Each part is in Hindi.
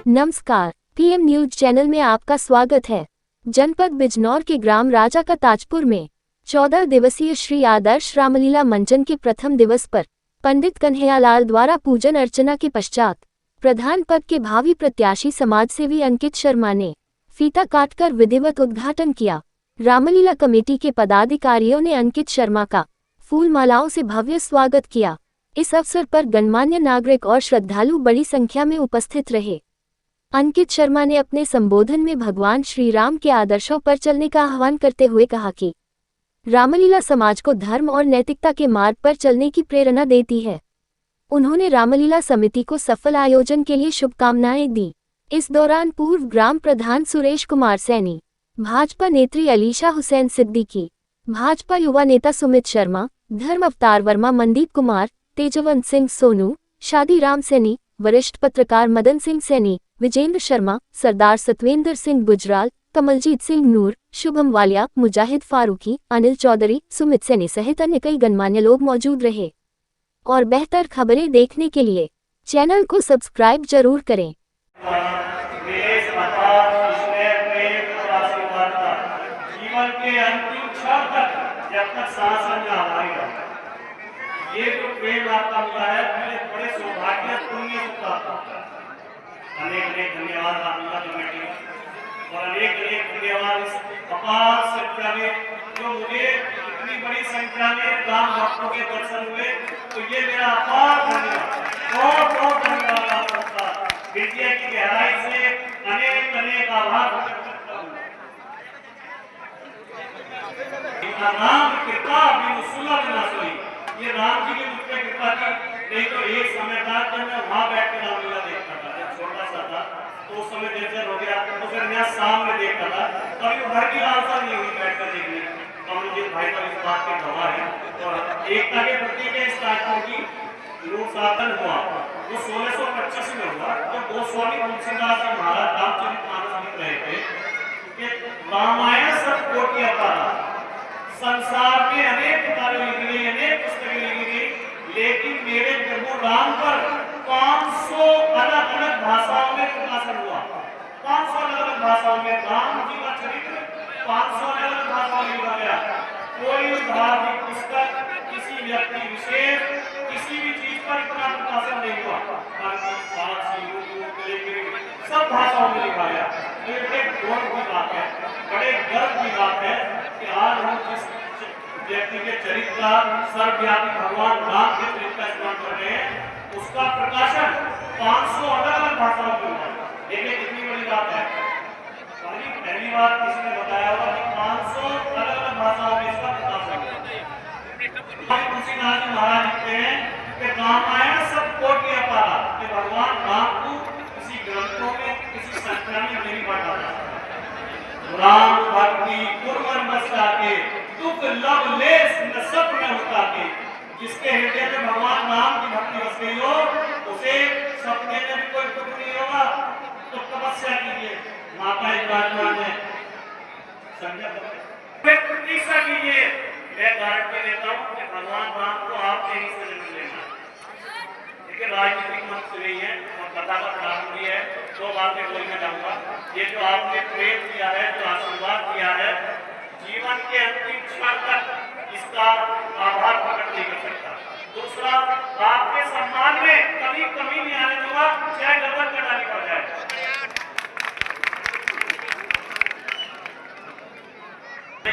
नमस्कार, पीएम न्यूज चैनल में आपका स्वागत है। जनपद बिजनौर के ग्राम राजा का ताजपुर में 14 दिवसीय श्री आदर्श रामलीला मंचन के प्रथम दिवस पर पंडित कन्हैयालाल द्वारा पूजन अर्चना के पश्चात प्रधान पद के भावी प्रत्याशी समाजसेवी अंकित शर्मा ने फीता काटकर विधिवत उद्घाटन किया। रामलीला कमेटी के पदाधिकारियों ने अंकित शर्मा का फूल मालाओं से भव्य स्वागत किया। इस अवसर पर गणमान्य नागरिक और श्रद्धालु बड़ी संख्या में उपस्थित रहे। अंकित शर्मा ने अपने संबोधन में भगवान श्री राम के आदर्शों पर चलने का आह्वान करते हुए कहा कि रामलीला समाज को धर्म और नैतिकता के मार्ग पर चलने की प्रेरणा देती है। उन्होंने रामलीला समिति को सफल आयोजन के लिए शुभकामनाएं दी। इस दौरान पूर्व ग्राम प्रधान सुरेश कुमार सैनी, भाजपा नेत्री अलीशा हुसैन सिद्दीकी, भाजपा युवा नेता सुमित शर्मा, धर्म अवतार वर्मा, मनदीप कुमार, तेजवंत सिंह सोनू, शादी राम सैनी, वरिष्ठ पत्रकार मदन सिंह सैनी, विजेंद्र शर्मा, सरदार सतवेंद्र सिंह गुजराल, कमलजीत सिंह नूर, शुभम वालिया, मुजाहिद फारूकी, अनिल चौधरी, सुमित सैनी सहित अन्य कई गणमान्य लोग मौजूद रहे। और बेहतर खबरें देखने के लिए चैनल को सब्सक्राइब जरूर करें। जीवन के अंतिम क्षण तक जब तक सांस में हमारी रहे, ये जो प्रेम आपका मिला है, मेरे बड़े सौभाग्य पुण्य का अनेक अनेक धन्यवाद रामलीला कमेटी और अनेक अनेक धन्यवाद इस अपार संख्या में जो मुझे इतनी बड़ी संख्या में राम भक्तों के दर्शन हुए, तो ये मेरा अपार धन्यवाद, बहुत बहुत धन्यवाद आप सबका। हृदय की गहराई से अनेक अनेक आभार व्यक्त करता हूँ। राम कृपा बिनु सुलभ न सोई, ये राम जी की मुझ पे कृपा थी। नहीं तो एक समय था जब मैं वहां बैठ कर रामलीला देखता था, जब छोटा सा था तो उस समय दिलचस्प हो गया, तो फिर मैं सामने देखता था। कभी घर की लालसा नहीं हुई बैठ कर देखने। कमलजीत भाई का इस बात के गवाह है। और एकता के प्रतीक है इस कार्यक्रम की लोकसाधन हुआ वो 1625 में हुआ, जब गोस्वामी तुलसीदास जी महाराज रामचरितमानस लिख रहे थे कि रामायण सब कोटि अपारा, संसार में अनेक किताबें लिखी गई, अनेक पुस्तकें लिखी गई, लेकिन मेरे प्रभु राम पर 500 अलग अलग भाषाओं में प्रकाशन हुआ। 500 अलग अलग भाषाओं में राम जी का चरित्र 500 अलग अलग भाषाओं में लिखा गया। कोई धार्मिक पुस्तक किसी व्यक्ति विशेष किसी भी चीज पर इतना प्रकाशन नहीं हुआ। फारसी, उर्दू, तेलुगु सब भाषाओं में लिखा गया। ये बड़े गौरव की बात है, बड़े गर्व की बात है कि आज हम जिस व्यक्ति के चरित्र का सर्वव्यापी भगवान राम के चरित्र का स्मरण कर रहे हैं, उसका प्रकाशन 500 अलग अलग भाषाओं में हुआ। देखिए कितनी बड़ी बात है। पहली बार किसी ने बताया होगा कि 500 अलग अलग भाषाओं में इसका प्रकाशन हुआ। तुलसीदास जी महाराज लिखते हैं कि रामायण सब कोटि अपारा, कि भगवान राम को किसी ग्रंथों में किसी संख्या में नहीं बांटा जा सकता। राम भक्ति कुर्मन बसा के दुख लब लेस न सब में होता के, जिसके हृदय में भगवान राम की भक्ति बस गई हो, उसे सपने में भी कोई दुख नहीं होगा। तो तपस्या कीजिए, माता विराजमान है, प्रतीक्षा कीजिए। मैं गारंटी देता हूँ कि भगवान राम को आप यहीं से जन्म लेना। देखिए राजनीतिक मंच नहीं है और कथा का प्रारंभ भी है, दो बातें बोलना चाहूंगा। ये जो आपने प्रेम किया है, जो आशीर्वाद दिया है, जीवन के अंतिम क्षण तक इसका आभार प्रकट नहीं कर सकता। दूसरा, आपके सम्मान में कभी कमी नहीं आने दूंगा, चाहे गर्दन कटानी पड़ जाए।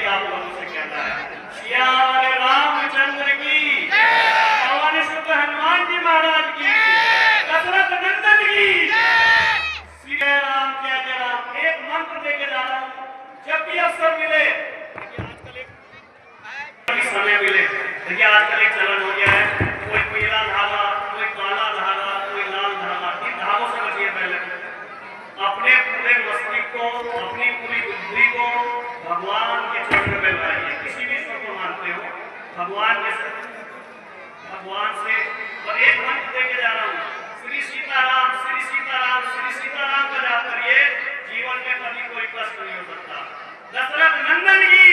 आप लोगों से कहता है श्याम रामचंद्र की, पवन सुत हनुमान जी महाराज की, दशरथ नंदन की, श्री राम जय जय राम। एक मंत्र देके जा रहा हूं, जब भी अवसर मिले, समय मिले। देखिए आजकल एक चलन हो गया है, कोई पीला धागा, कोई काला धागा, कोई लाल धागा, इन धागों से बचिए। पहले अपने पूरे मस्तिष्क को, अपनी पूरी बुद्धि को भगवान के चरण में लगाइए। किसी भी ईश्वर को मानते हो, भगवान से और एक मंत्र देके जा रहा हूँ, श्री सीताराम, श्री सीताराम, श्री सीताराम का जाप करिए। जीवन में कभी कोई कष्ट नहीं हो सकता। दशरथ नंदन की